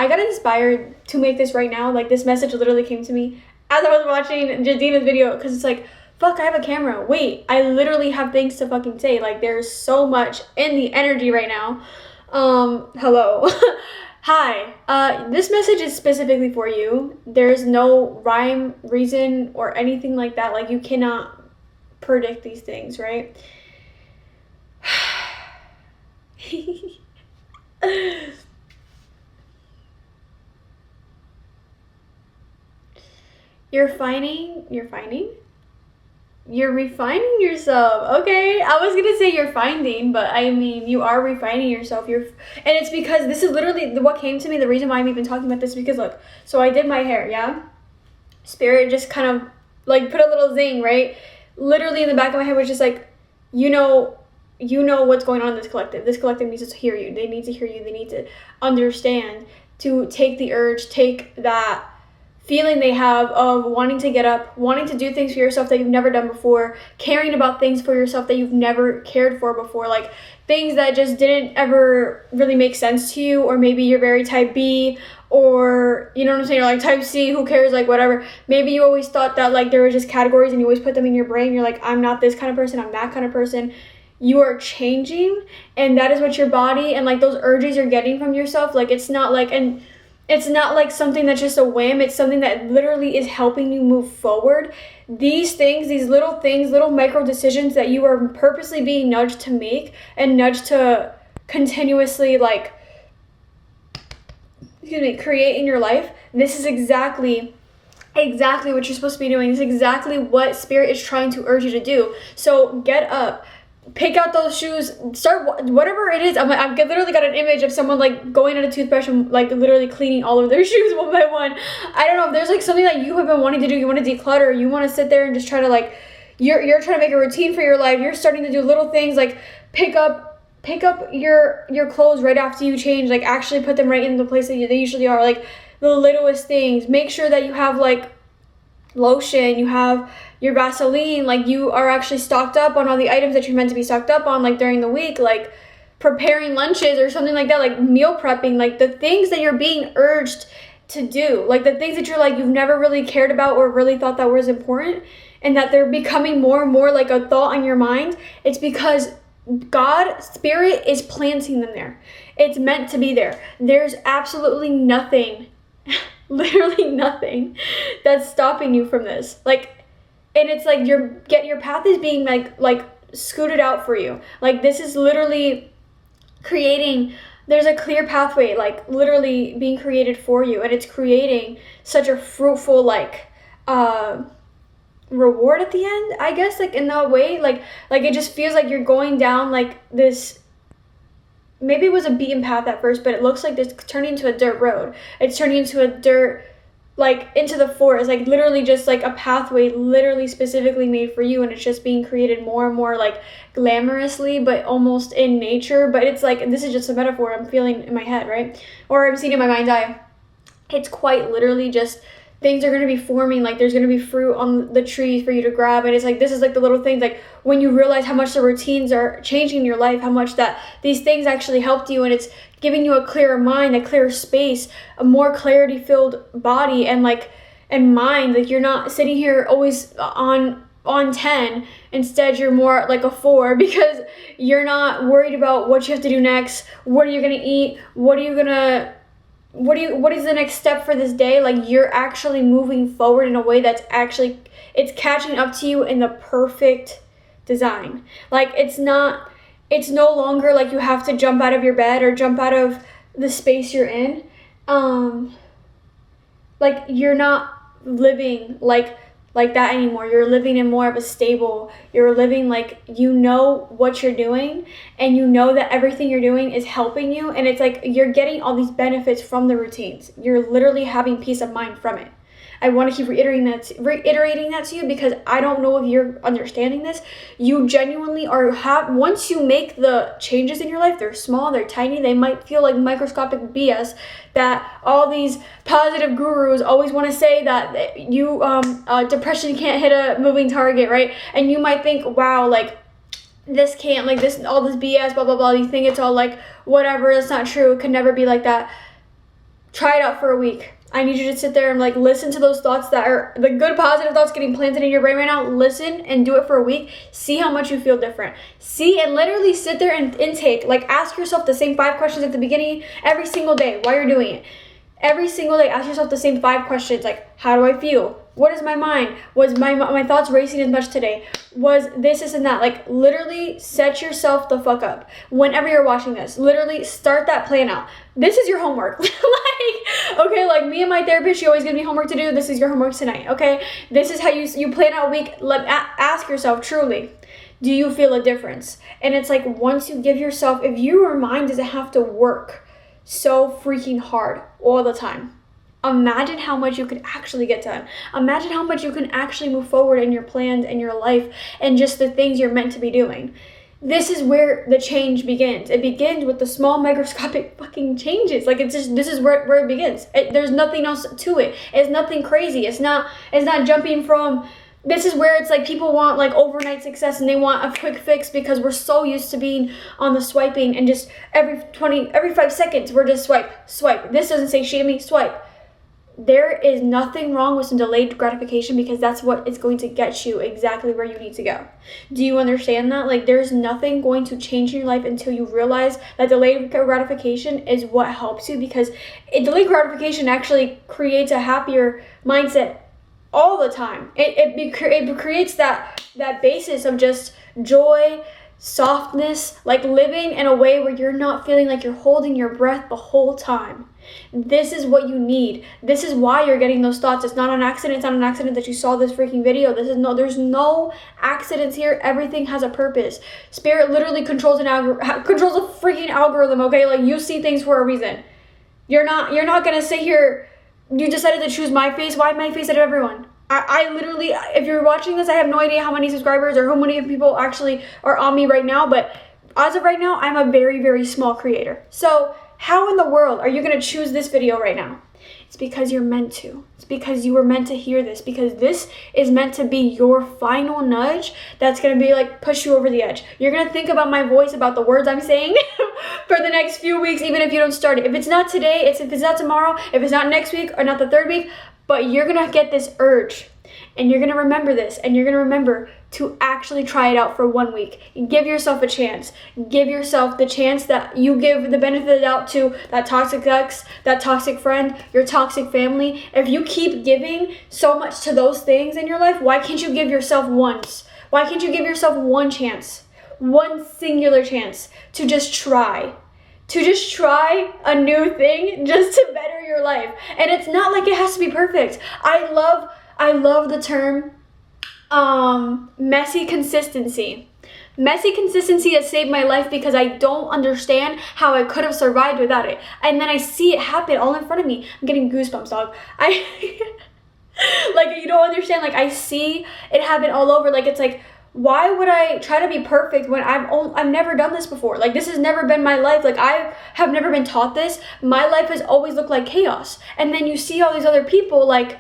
I got inspired to make this right now. Like, this message literally came to me as I was watching Jadina's video, because it's like, fuck, I have a camera. Wait, I literally have things to fucking say. Like, there's so much in the energy right now. Hello. Hi. This message is specifically for you. There's no rhyme, reason, or anything like that. Like, you cannot predict these things, right? You're refining yourself. Okay, I was gonna say you're finding, but I mean, you are refining yourself. And it's because this is literally what came to me. The reason why I'm even talking about this, because look, so I did my hair, yeah? Spirit just kind of like put a little zing, right? Literally in the back of my head was just like, you know what's going on in this collective. This collective needs to hear you. They need to hear you. They need to understand, to take the urge, take that feeling they have of wanting to get up, wanting to do things for yourself that you've never done before, caring about things for yourself that you've never cared for before, like things that just didn't ever really make sense to you, or maybe you're very type B, or you know what I'm saying, or like type C, who cares, like whatever. Maybe you always thought that like there were just categories and you always put them in your brain. You're like, I'm not this kind of person, I'm that kind of person. You are changing, and that is what your body and like those urges you're getting from yourself, like it's not like something that's just a whim. It's something that literally is helping you move forward. These things, little micro decisions that you are purposely being nudged to make and nudged to continuously create in your life. This is exactly what you're supposed to be doing. This is exactly what Spirit is trying to urge you to do. So get up. Pick out those shoes, start whatever it is. I've literally got an image of someone like going at a toothbrush and like literally cleaning all of their shoes one by one. I don't know if there's like something that you have been wanting to do. You want to declutter, you want to sit there and just try to like, you're trying to make a routine for your life. You're starting to do little things like pick up your clothes right after you change, like actually put them right in the place that they usually are, like the littlest things. Make sure that you have like lotion, you have your Vaseline, like you are actually stocked up on all the items that you're meant to be stocked up on, like during the week, like preparing lunches or something like that, like meal prepping, like the things that you're being urged to do, like the things that you're like, you've never really cared about or really thought that was important, and that they're becoming more and more like a thought on your mind. It's because God, Spirit is planting them there. It's meant to be there. There's absolutely nothing literally nothing that's stopping you from this. Like, and it's like your path is being like scooted out for you. Like, this is literally creating, there's a clear pathway like literally being created for you, and it's creating such a fruitful like reward at the end, I guess, like in that way, like it just feels like you're going down like this. Maybe it was a beaten path at first, but it looks like it's turning into a dirt road. It's turning into a dirt, like into the forest, like literally just like a pathway literally specifically made for you, and it's just being created more and more like glamorously, but almost in nature. But it's like, this is just a metaphor I'm feeling in my head, right? Or I'm seeing in my mind's eye. It's quite literally just things are going to be forming, like there's going to be fruit on the tree for you to grab, and it's like, this is like the little things, like when you realize how much the routines are changing your life, how much that these things actually helped you, and it's giving you a clearer mind, a clearer space, a more clarity filled body and mind. Like, you're not sitting here always on 10. Instead, you're more like a 4, because you're not worried about what you have to do next. What are you going to eat? What is the next step for this day? Like, you're actually moving forward in a way that's actually, it's catching up to you in the perfect design. Like, it's no longer like you have to jump out of your bed or jump out of the space you're in. Like, you're not living like that anymore. You're living in more of a stable, you're living like you know what you're doing, and you know that everything you're doing is helping you, and it's like you're getting all these benefits from the routines. You're literally having peace of mind from it. I want to keep reiterating that to you, because I don't know if you're understanding this. You genuinely once you make the changes in your life, they're small, they're tiny, they might feel like microscopic BS that all these positive gurus always want to say, that you depression can't hit a moving target, right? And you might think, wow, like this can't, like this, all this BS, blah blah blah. You think it's all like whatever, it's not true, it could never be like that. Try it out for a week. I need you to sit there and like listen to those thoughts that are the good positive thoughts getting planted in your brain right now. Listen and do it for a week. See how much you feel different. See, and literally sit there and intake. Like, ask yourself the same 5 questions at the beginning every single day while you're doing it. Every single day, ask yourself the same 5 questions, like, how do I feel? What is my mind? Was my thoughts racing as much today? Was this and that? Like, literally set yourself the fuck up. Whenever you're watching this, literally start that plan out. This is your homework. Like, okay, like me and my therapist, she always gives me homework to do. This is your homework tonight, okay? This is how you plan out a week. Ask yourself, truly, do you feel a difference? And it's like, once you give yourself, if your mind doesn't have to work so freaking hard all the time, imagine how much you could actually get done. Imagine how much you can actually move forward in your plans and your life and just the things you're meant to be doing. This is where the change begins. It begins with the small microscopic fucking changes. Like, it's just, this is where it begins. There's nothing else to it. It's nothing crazy. It's not jumping from. This is where it's like people want like overnight success and they want a quick fix because we're so used to being on the swiping and just every 5 seconds we're just swipe. This doesn't say shame me, swipe. There is nothing wrong with some delayed gratification because that's what is going to get you exactly where you need to go. Do you understand that? Like, there's nothing going to change in your life until you realize that delayed gratification is what helps you, because delayed gratification actually creates a happier mindset all the time. It creates that basis of just joy, softness, like living in a way where you're not feeling like you're holding your breath the whole time. This is what you need. This is why you're getting those thoughts. It's not an accident. It's not an accident that you saw this freaking video. There's no accidents here. Everything has a purpose. Spirit literally controls controls a freaking algorithm, okay? Like, you see things for a reason. You're not gonna sit here. You decided to choose my face. Why my face out of everyone? I literally, if you're watching this, I have no idea how many subscribers or how many people actually are on me right now, but as of right now, I'm a very, very small creator. So how in the world are you going to choose this video right now? It's because you're meant to. It's because you were meant to hear this, because this is meant to be your final nudge that's going to be like push you over the edge. You're going to think about my voice, about the words I'm saying for the next few weeks, even if you don't start it. If it's not today, if it's not tomorrow, if it's not next week or not the 3rd week, but you're going to get this urge and you're going to remember this, and you're going to remember to actually try it out for 1 week. Give yourself a chance. Give yourself the chance that you give the benefit of the doubt to that toxic ex, that toxic friend, your toxic family. If you keep giving so much to those things in your life, why can't you give yourself once? Why can't you give yourself one chance? One singular chance to just try. To just try a new thing just to better your life. And it's not like it has to be perfect. I love the term messy consistency. Messy consistency has saved my life because I don't understand how I could have survived without it. And then I see it happen all in front of me. I'm getting goosebumps, dog. Like, you don't understand. Like, I see it happen all over. Like, it's like, why would I try to be perfect when I've never done this before? Like, this has never been my life. Like, I have never been taught this. My life has always looked like chaos. And then you see all these other people, like,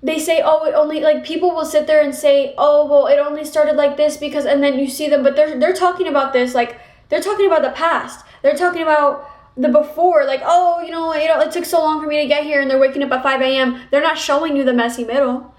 they say, oh, it only, like, people will sit there and say, oh, well, it only started like this because, and then you see them, but they're talking about this, like, they're talking about the past. They're talking about the before, like, oh, it took so long for me to get here, and they're waking up at 5 a.m. They're not showing you the messy middle.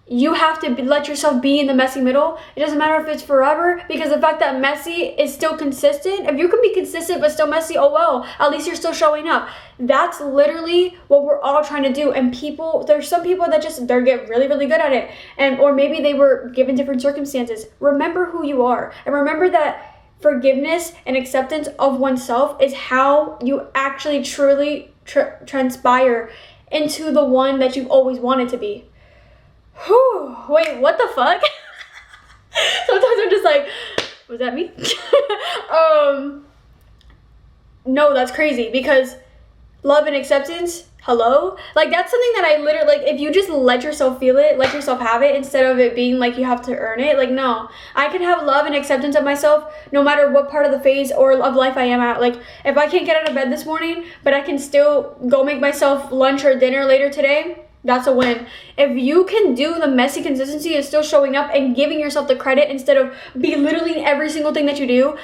You have to let yourself be in the messy middle. It doesn't matter if it's forever, because the fact that messy is still consistent, if you can be consistent but still messy, oh well, at least you're still showing up. That's literally what we're all trying to do. And there's some people that they get really, really good at it, or maybe they were given different circumstances. Remember who you are, and remember that forgiveness and acceptance of oneself is how you actually truly transpire into the one that you've always wanted to be. Whew, wait, what the fuck? Sometimes I'm just like, was that me? No, that's crazy, because love and acceptance, hello? Like, that's something that I literally, like, if you just let yourself feel it, let yourself have it, instead of it being like you have to earn it, like, no. I can have love and acceptance of myself no matter what part of the phase or of life I am at. Like, if I can't get out of bed this morning, but I can still go make myself lunch or dinner later today, that's a win. If you can do the messy consistency of still showing up and giving yourself the credit instead of belittling every single thing that you do,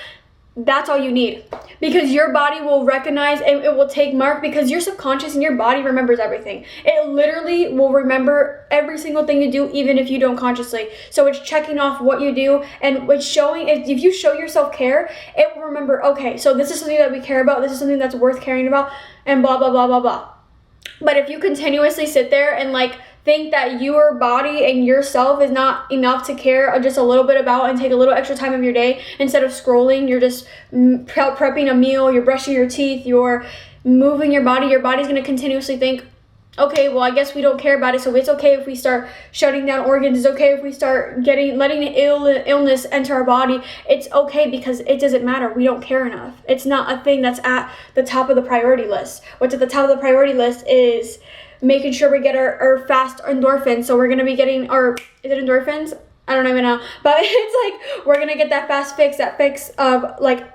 That's all you need, because your body will recognize and it will take mark, because your subconscious and your body remembers everything. It literally will remember every single thing you do, even if you don't consciously. So it's checking off what you do, and it's showing, if you show yourself care, it will remember, okay, so this is something that we care about, this is something that's worth caring about, and blah, blah, blah, blah, blah. But if you continuously sit there and like think that your body and yourself is not enough to care just a little bit about and take a little extra time of your day, instead of scrolling, you're just prepping a meal, you're brushing your teeth, you're moving your body's going to continuously think, okay, well, I guess we don't care about it, so it's okay if we start shutting down organs. It's okay if we start letting illness enter our body. It's okay, because it doesn't matter. We don't care enough. It's not a thing that's at the top of the priority list. What's at the top of the priority list is making sure we get our fast endorphins. So we're going to be getting is it endorphins? I don't even know. But it's like, we're going to get that fast fix, of like,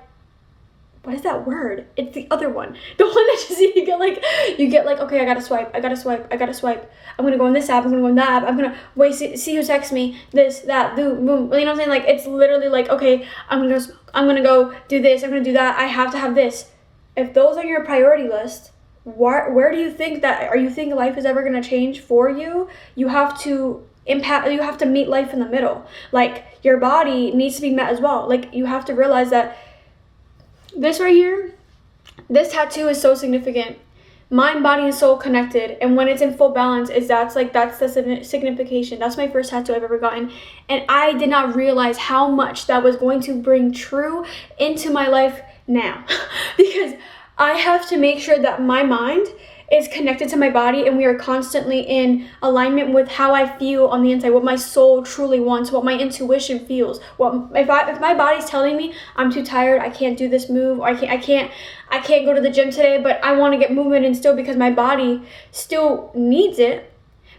what is that word? It's the other one. The one that just, you get like, okay, I gotta swipe. I'm gonna go on this app, I'm gonna go on that app, I'm gonna wait, see who texts me, this, that, boom. You know what I'm saying? Like, it's literally like, okay, I'm gonna go do this, I'm gonna do that, I have to have this. If those are your priority list, where do you think life is ever gonna change for you? You have to meet life in the middle. Like, your body needs to be met as well. Like, you have to realize that this right here, this tattoo is so significant. Mind, body, and soul connected, and when it's in full balance, that's the signification. That's my first tattoo I've ever gotten, and I did not realize how much that was going to bring true into my life now, because I have to make sure that my mind is connected to my body, and we are constantly in alignment with how I feel on the inside, what my soul truly wants, what my intuition feels. If my body's telling me I'm too tired, I can't do this move, or I can't go to the gym today, but I want to get movement, and still, because my body still needs it,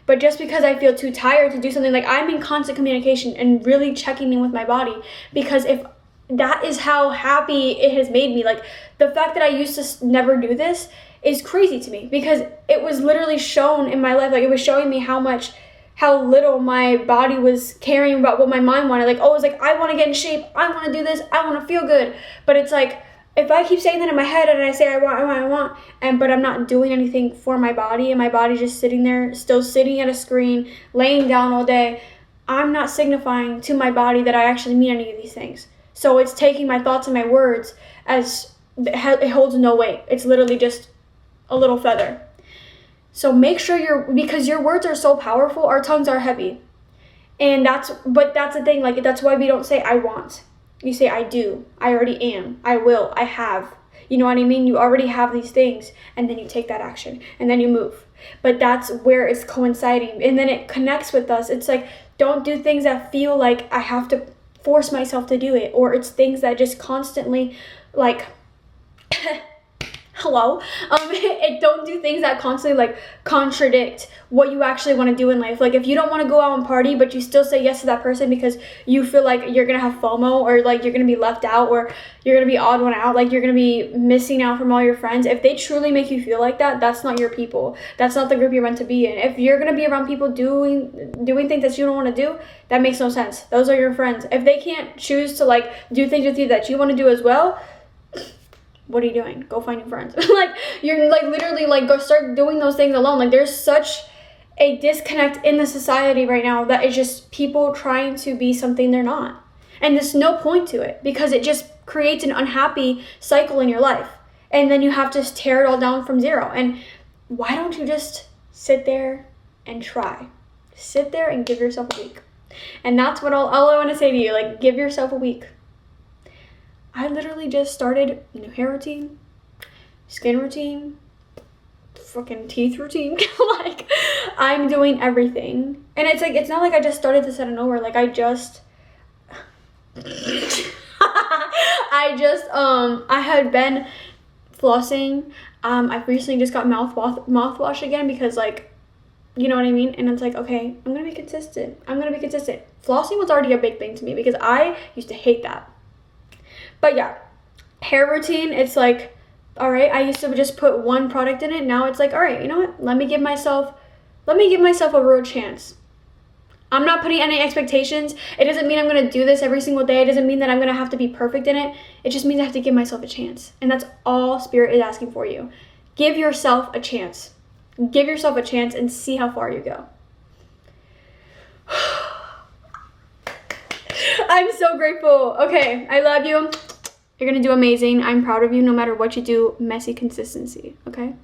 but just because I feel too tired to do something, like, I'm in constant communication and really checking in with my body, because if that is how happy it has made me. Like, the fact that I used to never do this is crazy to me, because it was literally shown in my life. Like, it was showing me how little my body was caring about what my mind wanted. Like, oh, it's like, I want to get in shape, I want to do this, I want to feel good. But it's like, if I keep saying that in my head, and I say I want, but I'm not doing anything for my body, and my body's just sitting there, still sitting at a screen, laying down all day, I'm not signifying to my body that I actually mean any of these things. So it's taking my thoughts and my words as it holds no weight. It's literally just a little feather. So make sure because your words are so powerful, our tongues are heavy. And that's the thing, like, that's why we don't say I want. You say I do, I already am, I will, I have. You know what I mean? You already have these things, and then you take that action, and then you move. But that's where it's coinciding, and then it connects with us. It's like, don't do things that feel like I have to force myself to do it, or it's things that just constantly, like, hello, don't do things that constantly, like, contradict what you actually want to do in life. Like, if you don't want to go out and party, but you still say yes to that person because you feel like you're gonna have FOMO, or like you're gonna be left out, or you're gonna be odd one out, like you're gonna be missing out from all your friends, if they truly make you feel like that, that's not your people. That's not the group you're meant to be in. If you're gonna be around people doing things that you don't want to do, that makes no sense. Those are your friends. If they can't choose to, like, do things with you that you want to do as well, what are you doing? Go find your friends. Like, you're, like, literally, like, go start doing those things alone. Like, there's such a disconnect in the society right now that is just people trying to be something they're not. And there's no point to it, because it just creates an unhappy cycle in your life. And then you have to tear it all down from zero. And why don't you just sit there and try? Sit there and give yourself a week. And that's what all I want to say to you. Like, give yourself a week. I literally just started a new hair routine, skin routine, fucking teeth routine. Like, I'm doing everything. And it's like, it's not like I just started this out of nowhere. Like, I had been flossing. I recently just got mouthwash again, because, like, you know what I mean? And it's like, okay, I'm going to be consistent. Flossing was already a big thing to me, because I used to hate that. But yeah, hair routine, it's like, all right, I used to just put one product in it. Now it's like, all right, you know what? Let me give myself a real chance. I'm not putting any expectations. It doesn't mean I'm going to do this every single day. It doesn't mean that I'm going to have to be perfect in it. It just means I have to give myself a chance. And that's all Spirit is asking for you. Give yourself a chance. Give yourself a chance and see how far you go. I'm so grateful. Okay, I love you. You're going to do amazing. I'm proud of you no matter what you do. Messy consistency, okay?